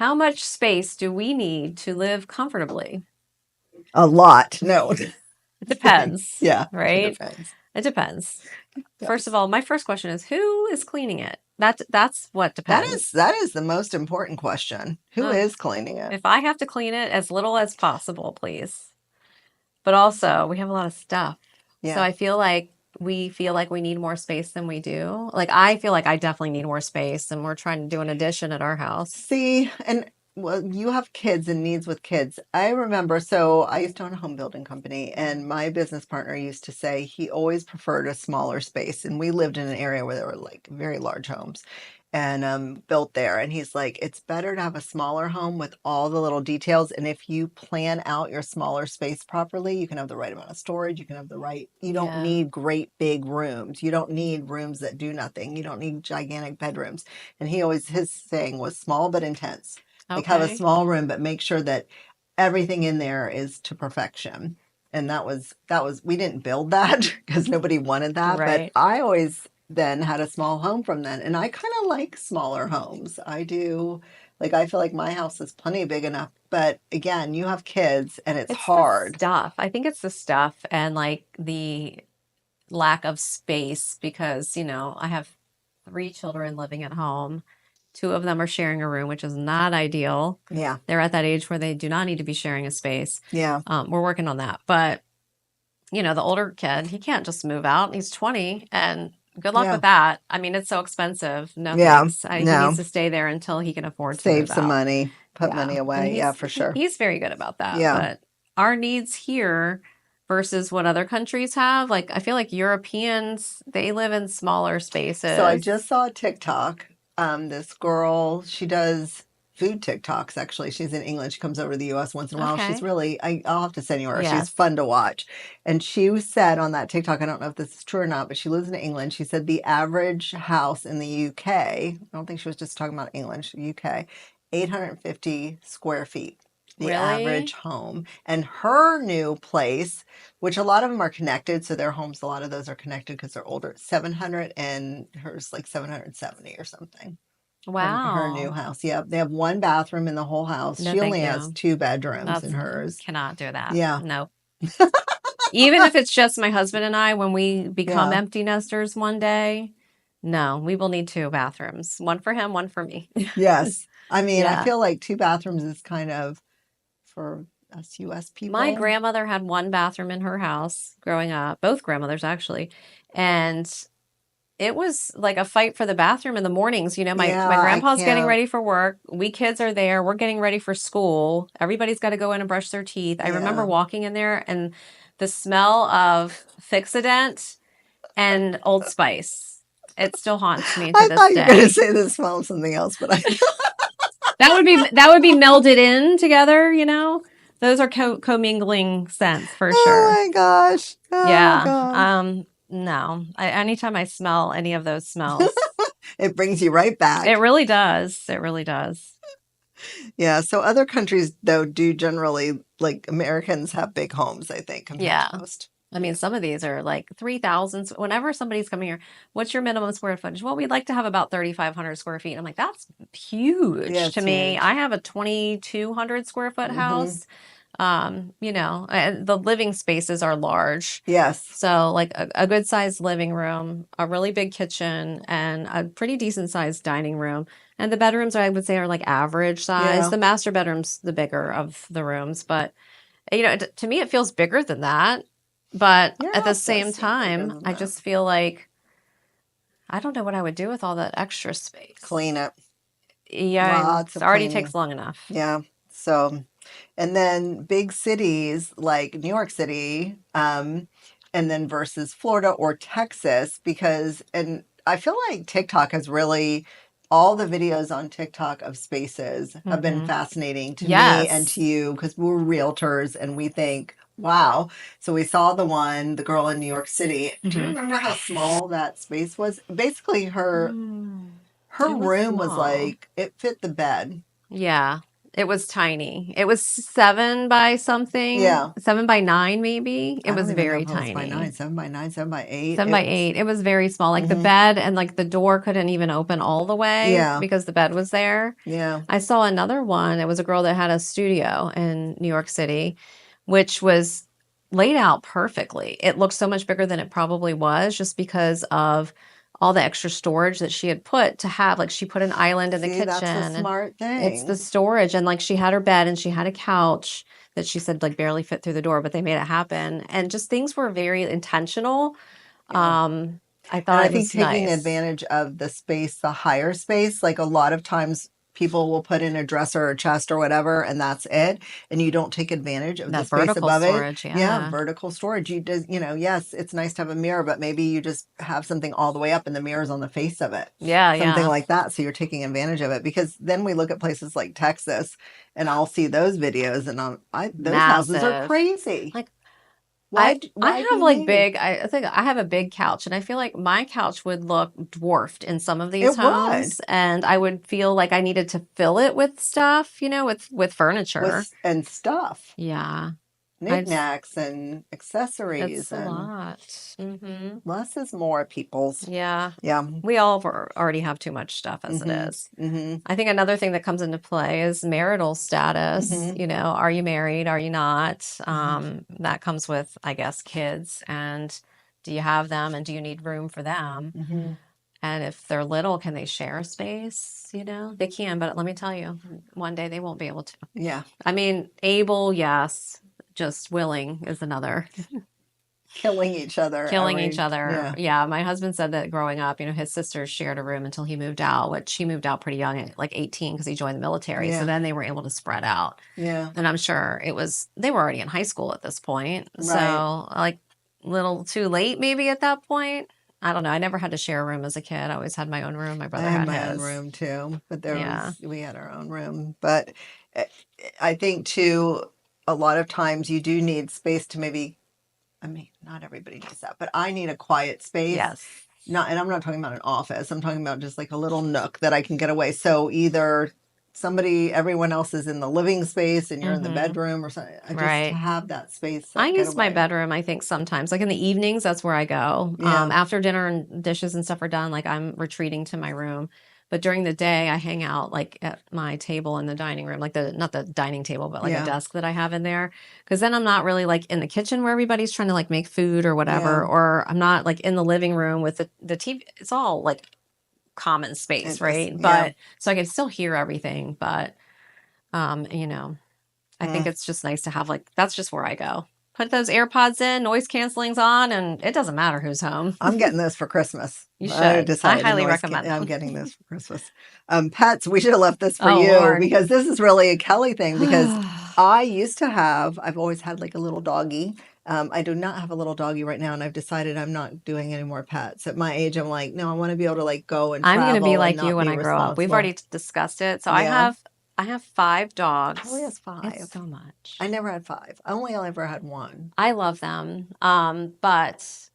How much space do we need to live comfortably? A lot. No. It depends, Yeah, it right? depends. It depends. First of Yes. all, my first question is who is cleaning it? That's what depends. That is the most important question. Who Ugh. is cleaning it? If I have to clean it, as little as possible, please. But also, we have a lot of stuff. So Yeah. I feel like we need more space than we do. Like I feel like I definitely need more space and we're trying to do an addition at our house. See, and well, you have kids and needs with kids. I remember, so I used to own a home building company, and my business partner used to say he always preferred a smaller space. And we lived in an area where there were like very large homes and built there. And he's like, it's better to have a smaller home with all the little details. And if you plan out your smaller space properly, you can have the right amount of storage. You can have the right, you don't Yeah. need great big rooms. You don't need rooms that do nothing. You don't need gigantic bedrooms. And he always, his saying was small but intense. Like have a Okay. small room, but make sure that everything in there is to perfection. And that was we didn't build that because nobody wanted that. But Right. I always then had a small home from then. And I kind of like smaller homes. I do. Like I feel like my house is plenty big enough. But again, you have kids and it's It's the hard. stuff. I think it's the stuff and like the lack of space because, I have three children living at home. Two of them are sharing a room, which is not ideal. Yeah. They're at that age where they do not need to be sharing a space. Yeah. We're working on that. But, the older kid, he can't just move out. He's 20 and good luck Yeah. with that. I mean, it's so expensive. No Yeah. thanks. He needs No. to stay there until he can afford to Save move some out. money. Put Yeah. money And away. Yeah, for sure. he's very good about that. Yeah. But our needs here versus what other countries have, like I feel like Europeans, they live in smaller So I spaces. just saw a TikTok. This girl, she does food TikToks actually. She's in England. She comes over to the US once in a while. She's Okay. really, I'll have to send you her. She's Yes. fun to watch. And she said on that TikTok, I don't know if this is true or not, but she lives in England. She said the average house in the UK, I don't think she was just talking about England, UK, 850 square feet, the average Really? home. And her new place, which a lot of them are connected, so their homes, a lot of those are connected because they're older. 700 and hers like 770 or something. Her new Wow. house. Yeah, they have one bathroom in the whole house. No, She thank only has you. two bedrooms in That's hers. cannot do that. Yeah, No. Even if it's just my husband and I, when we become yeah, empty nesters one day, no, we will need two bathrooms. One for him, one for me. yes. I mean, I Yeah. feel like two bathrooms is kind of for us US My people. grandmother had one bathroom in her house growing up, both grandmothers actually. And it was like a fight for the bathroom in the mornings. Yeah, My I grandpa's getting can't. ready for work. We kids are there. We're getting ready for school. Everybody's got to go in and brush their teeth. I remember Yeah. walking in there and the smell of Fixodent and Old Spice. It still haunts me to I this thought you were going to day. say the smell of something else, but I. That would be melded in together. Those are commingling scents for Oh sure. my gosh. Oh Yeah. God. No. Anytime I smell any of those smells, It brings you right it back. really does. It really does. Yeah. So other countries, though, do generally, like Americans have big homes, I think, compared to Yeah. most. I mean, some of these are like 3,000. Whenever somebody's coming here, what's your minimum square footage? Well, we'd like to have about 3,500 square feet. I'm like, that's Yeah, huge to it's me. I huge. have a 2,200 square foot Hmm. house. And the living spaces are large. Yes. So, like a good sized living room, a really big kitchen, and a pretty decent sized dining room. And the bedrooms, I would say, are like average size. Yeah. The master bedroom's the bigger of the rooms, but to me, it feels bigger than that. But Your at the house does same seem bigger time, than I that. just feel like I don't know what I would do with all that extra space. Clean it. Yeah, Lots it of already takes cleaning. long enough. Yeah. So, and then big cities like New York City, and then versus Florida or Texas, because, and I feel like TikTok has really, all the videos on TikTok of spaces have been Hmm. fascinating to me and to Yes. you because we're realtors and we think, wow. So we saw the girl in New York City. Do you Hmm. remember how small that space was? Basically, her Mm, her it was room was small. like it fit the bed. Yeah. It was tiny. It was 7 by something, Yeah. 7 by 9 maybe. It I was don't even know very if it was by 9, tiny. 7 by 9, 7 by 8. 7 by 8. It was very small. Like the Mhm. bed and like the door couldn't even open all the way Yeah. because the bed was there. Yeah. I saw another one. It was a girl that had a studio in New York City, which was laid out perfectly. It looked so much bigger than it probably was just because of all the extra storage that she had put to have. Like she put an island in the See, that's a kitchen and smart it's the thing. storage. And like she had her bed and she had a couch that she said like barely fit through the door, but they made it happen. And just things were very intentional. Yeah. I And thought I it think was taking nice. advantage of the space, the higher space, like a lot of times people will put in a dresser or chest or whatever, and that's it. And you don't take advantage of the That space vertical above it. storage, Yeah, yeah. vertical storage. You just, yes, it's nice to have a mirror, but maybe you just have something all the way up and the mirror's on the face of it. Yeah, Something yeah. like that. So you're taking advantage of it because then we look at places like Texas and I'll see those videos and those houses are Massive. crazy. Like Why I why do have you like need? big I think I have a big couch and I feel like my couch would look dwarfed in some of these It would. homes and I would feel like I needed to fill it with stuff, with furniture. And stuff. Yeah. I just Knickknacks and accessories it's a and lot. Hmm. less is more, peoples. Yeah. Yeah. We all already have too much stuff as it Mm-hmm. is. Mm-hmm. I think another thing that comes into play is marital status. Mm-hmm. Are you married? Are you not? Mm-hmm. That comes with, I guess, kids. And do you have them? And do you need room for them? Mm-hmm. And if they're little, can they share a space? They can, but let me tell you, one day they won't be able to. Yeah. I mean, able, yes. Just willing is another. Killing each other Killing each other. yeah. Yeah, my husband said that growing up, his sisters shared a room until he moved out, which he moved out pretty young, at like 18, because he joined the military. So Yeah. then they were able to spread out. Yeah. And I'm sure they were already in high school at this point. Right. So like little too late maybe at that point. I don't know. I never had to share a room as a kid. I always had my own room. My I brother had had my own his. room too, but Yeah. we had our own room. But eh, I think too, a lot of times you do need space to maybe, I mean, not everybody needs that, but I need a quiet space. Yes. And I'm not talking about an office. I'm talking about just like a little nook that I can get away. So either everyone else is in the living space and you're in the Mhm. bedroom or something. I just Right. have that space, I that use my getaway. bedroom, I think, sometimes. Like in the evenings, that's where I go. Yeah. After dinner and dishes and stuff are done, like I'm retreating to my room. But during the day, I hang out like at my table in the dining room, like not the dining table, but like a Yeah. desk that I have in there. Because then I'm not really like in the kitchen where everybody's trying to like make food or whatever, Yeah. or I'm not like in the living room with the TV. It's all like common It space, just, right? yeah. But so I can still hear everything, but I think Mm. it's just nice to have that's just where I go. Put those AirPods in, noise canceling's on, and it doesn't matter who's home. I'm getting those for Christmas. You I should. decided I highly noise recommend I'm them. getting those for Christmas. Pets, we should have left this for Oh, you Lord. because this is really a Kelly thing because I've always had like a little doggy. I do not have a little doggy right now, and I've decided I'm not doing any more pets. At my age, I'm like, no, I want to be able to like go and I'm going to be travel and like you not when be I grow up. We've responsible. already discussed it. So Yeah. I have 5 dogs. Oh, yes, 5. It's so much. I never had 5. I only ever had 1. I love them. But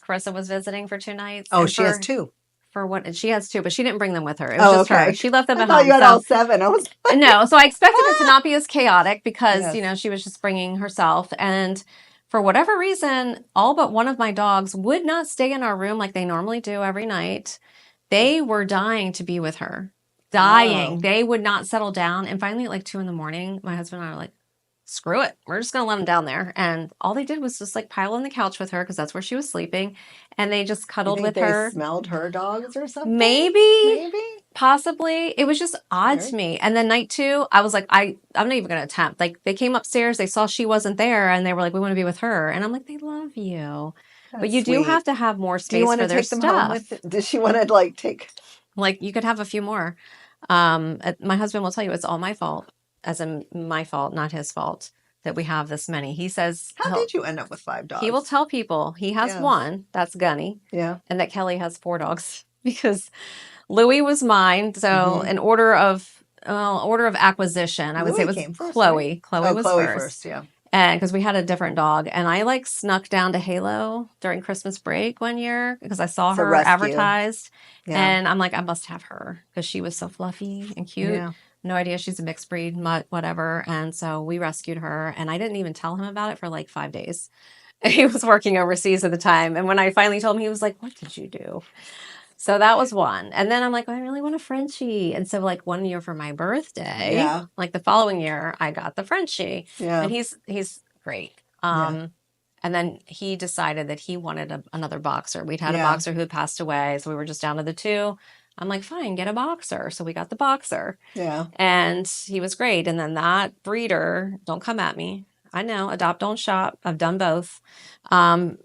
Carissa was visiting for 2 nights. Oh, and she has 2. For what? And she has 2, but she didn't bring them with her. It was just okay. her. She left them I at thought home. you had So all 7. I was like, no, so I expected it to not be as chaotic because, Yes. she was just bringing herself. And for whatever reason, all but one of my dogs would not stay in our room like they normally do every night. They were dying to be with her. Dying. Oh. They would not settle down. And finally, at like 2 a.m, my husband and I were like, screw it. We're just going to let them down there. And all they did was just like pile on the couch with her because that's where she was sleeping. And they just You cuddled think with they her. smelled her dogs or something? Maybe. Possibly. It was just odd to me. And then night 2, I was like, I'm not even going to attempt. Like they came upstairs, they saw she wasn't there, and they were like, we want to be with her. And I'm like, they love you. But you do have to have more Do you space want for to their take them home stuff. with? Does she want to like take? Like you could have a few more. My husband will tell you it's all my fault, as in my fault, not his fault, that we have this many. He says, How did you end up with 5 dogs? he will tell people he has Yes. 1, that's Gunny, Yeah. and that Kelly has 4 dogs because Louie was mine. So Mhm. in order of acquisition, I would say it Louie was came first, Chloe. right? Chloe was Chloe first. Yeah. And because we had a different dog, and I like snuck down to Halo during Christmas break one year because I saw It's a her rescue. advertised, Yeah. and I'm like, I must have her because she was so fluffy and cute. Yeah. no idea she's a mixed breed, mutt, whatever. And so we rescued her, and I didn't even tell him about it for like 5 days. He was working overseas at the time. And when I finally told him, he was like, "What did you do?" So that was one. And then I'm like, I really want a Frenchie. And so like one year for my birthday, Yeah. like the following year, I got the Frenchie. Yeah. And he's great. Yeah. And then he decided that he wanted another boxer. We'd had a Yeah. boxer who had passed away, so we were just down to the two. I'm like, fine, get a boxer. So we got the boxer. Yeah. And he was great. And then that breeder, don't come at me. I know, adopt, don't shop. I've done both.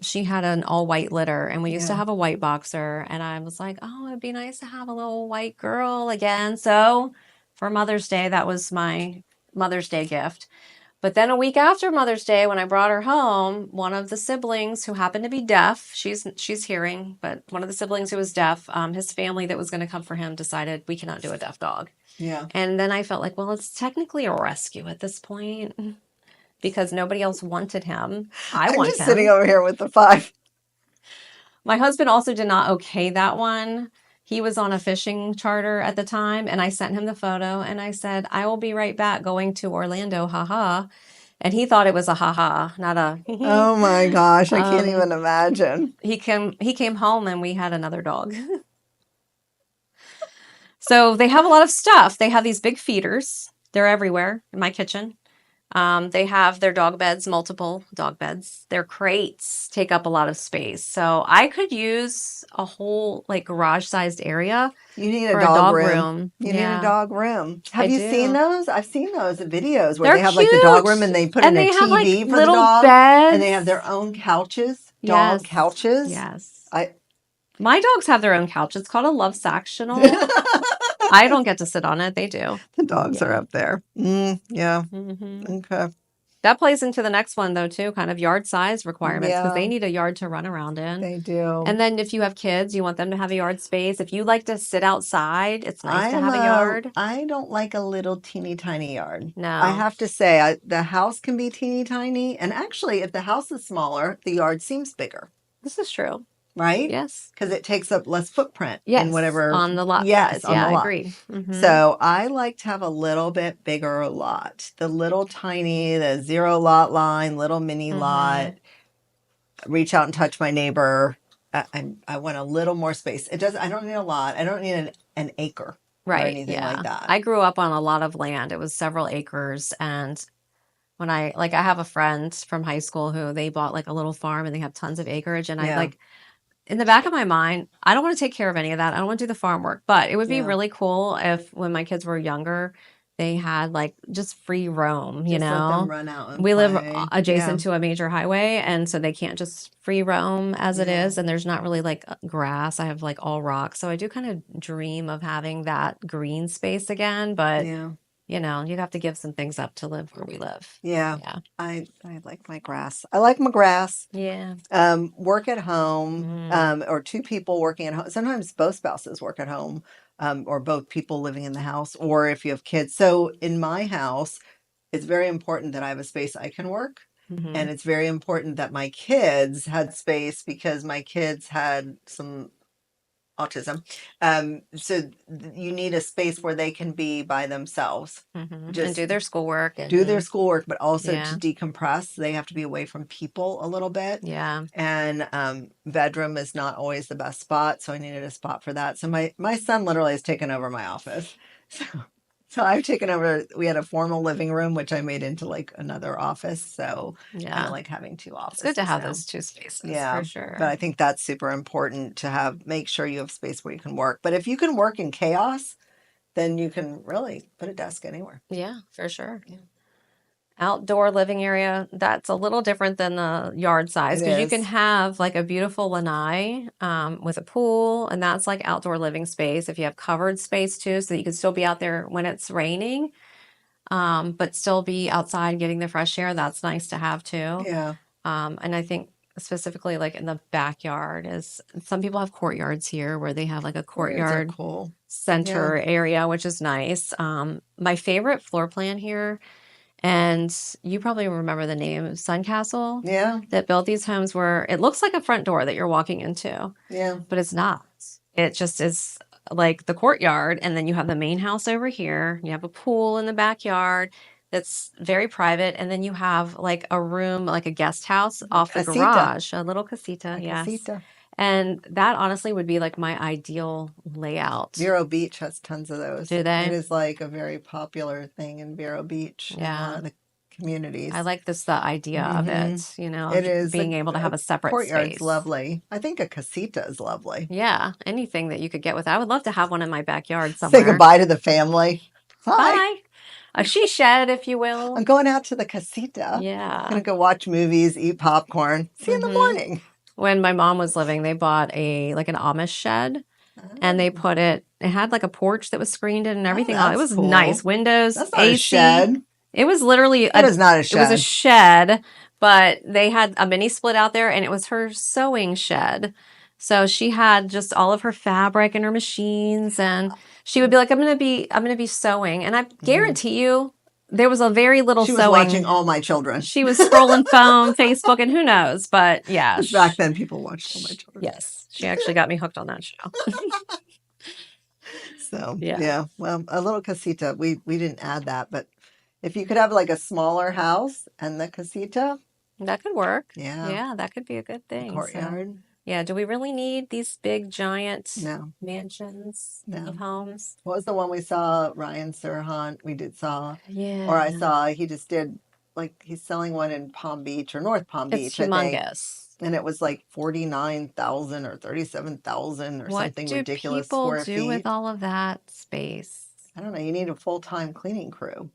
She had an all white litter, and we used to Yeah. have a white boxer. And I was like, oh, it'd be nice to have a little white girl again. So for Mother's Day, that was my Mother's Day gift. But then a week after Mother's Day, when I brought her home, one of the siblings who happened to be deaf, she's hearing, but one of the siblings who was deaf, his family that was going to come for him decided we cannot do a deaf dog. Yeah. And then I felt like, well, it's technically a rescue at this point because nobody else wanted him. I'm I'm want just him. sitting over here with the 5. My husband also did not okay that one. He was on a fishing charter at the time, and I sent him the photo, and I said, I will be right back going to Orlando, haha. And he thought it was a haha, not a Oh my gosh, I can't even imagine. He came home, and we had another dog. So they have a lot of stuff. They have these big feeders. They're everywhere in my kitchen. They have their dog beds, multiple dog beds. Their crates take up a lot of space. So I could use a whole like garage-sized area You need for a a dog dog room. room. You need a dog room. Have I you do. seen those? I've seen those videos where They're they have like the dog cute. room and they put And in a they have, like, TV for the little dog. beds. And they have their own couches, Yes. dog couches. Yes. I My dogs have their own couch. It's called a love sectional. I don't get to sit on it. They do. The dogs Yeah. are up there. Yeah. hmm Okay. That plays into the next one, though, too, kind of yard size requirements because they Yeah. need a yard to run around in. They do. And then if you have kids, you want them to have a yard space. If you like to sit outside, it's nice to have a yard. I don't like a little teeny tiny yard. No. I have to say, the house can be teeny tiny. And actually, if the house is smaller, the yard seems bigger, This is true. right? Yes. Because it takes up less footprint Yes. in whatever. On the lot Yes, size. on Yeah, the lot. I agree. Mhm. So I like to have a little bit bigger lot. The little tiny, the 0 lot line, little mini lot. Reach out and touch my neighbor. I want a little more space. I don't need a lot. I don't need an acre or Right. anything Yeah. like that. I grew up on a lot of land. It was several acres. And when I have a friend from high school who they bought like a little farm and they have tons of acreage. And I Yeah. like, in the back of my mind, I don't want to take care of any of that. I don't want to do the farm work, but it would be Yeah. really cool if when my kids were younger, they had like just free roam, you Just let them know? run out and We live play. adjacent to a major highway, and so they can't just free roam as it Yeah. is. And there's not really like grass. I have like all rocks. So I do kind of dream of having that green space again, but Yeah. you know, you'd have to give some things up to live where we live. Yeah. Yeah. I like my grass. I like my grass. Yeah. Work at home, or 2 people working at home. Sometimes both spouses work at home, or both people living in the house, or if you have kids. So in my house, it's very important that I have a space I can work. Mhm. And it's very important that my kids had space because my kids had some autism. So you need a space where they can be by themselves. And Just do their schoolwork. do their and- schoolwork, but also Yeah. to decompress. They have to be away from people a little bit. Yeah. And bedroom is not always the best spot, so I needed a spot for that. So my son literally has taken over my office. So I've taken over. We had a formal living room, which I made into like another office. So I Yeah. don't like having 2 It's offices good to have now. those two spaces Yeah, for sure. but I think that's super important to make sure you have space where you can work. But if you can work in chaos, then you can really put a desk anywhere. Yeah, for sure. Yeah. Outdoor living area, that's a little different than the yard size It because you is. can have like a beautiful lanai with a pool, and that's like outdoor living space. If you have covered space too, so that you can still be out there when it's raining, but still be outside getting the fresh air, that's nice to have too. Yeah. And I think specifically like in the backyard is some people have courtyards here where they have like a Courtyards are courtyard cool. center area, which is nice. My favorite floor plan here, and you probably remember the name Suncastle, Yeah. that built these homes where it looks like a front door that you're walking into, Yeah. but it's not. It just is like the courtyard, and then you have the main house over here. You have a pool in the backyard that's very private, and then you have like a room, like a guest house off the Casita. garage, a little casita, A yes. casita. And that honestly would be like my ideal layout. Vero Beach has tons of those. Do they? It is like a very popular thing in Vero Beach in a lot of the communities. I like this, the idea of it, you know, It is being able to have a separate courtyard's space. lovely. I think a casita is lovely. Yeah, anything that you could get with. I would love to have one in my backyard somewhere. Say goodbye to the family. Hi. Bye. A she shed, if you will. I'm going out to the casita. Yeah. I'm going to go watch movies, eat popcorn. See you in the morning. When my mom was living, they bought like an Amish shed, and they put it had like a porch that was screened in and everything. It was cool. nice. Windows, That's not AC. a shed. It was literally It was not a shed. It was a shed, but they had a mini split out there, and it was her sewing shed. So she had just all of her fabric and her machines, and she would be like, I'm gonna be sewing. And I guarantee you there was a very little She was sewing. watching All My Children. She was scrolling phone, Facebook, and who knows. But yeah. Back then people watched All My Children. Yes. She actually got me hooked on that show. So yeah. Well, a little casita. We didn't add that, but if you could have like a smaller house and the casita. That could work. Yeah. Yeah, that could be a good thing. Courtyard. So, yeah. Do we really need these big giant mansions No. of homes? What was the one we saw? Ryan Serhant. We saw. Yeah. Or I saw he just did like he's selling one in Palm Beach or North Palm Beach. It's humongous. I think. And it was like 49,000 or 37,000 or something ridiculous square feet. What do people do with all of that space? I don't know. You need a full-time cleaning crew.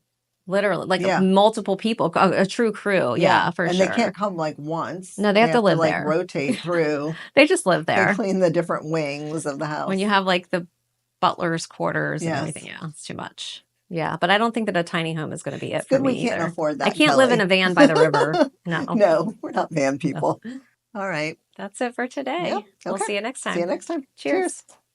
Literally, like multiple people, a true crew. Yeah, for and sure. And they can't come like once. No, they have to live like there. Rotate through. They just live there. They clean the different wings of the house. When you have like the butler's quarters and everything, yeah, it's too much. Yeah, but I don't think that a tiny home is going to be it for me. We can't afford that. I can't live in a van by the river. No. No, we're not van people. No. All right. That's it for today. Yep. Okay. We'll see you next time. See you next time. Cheers.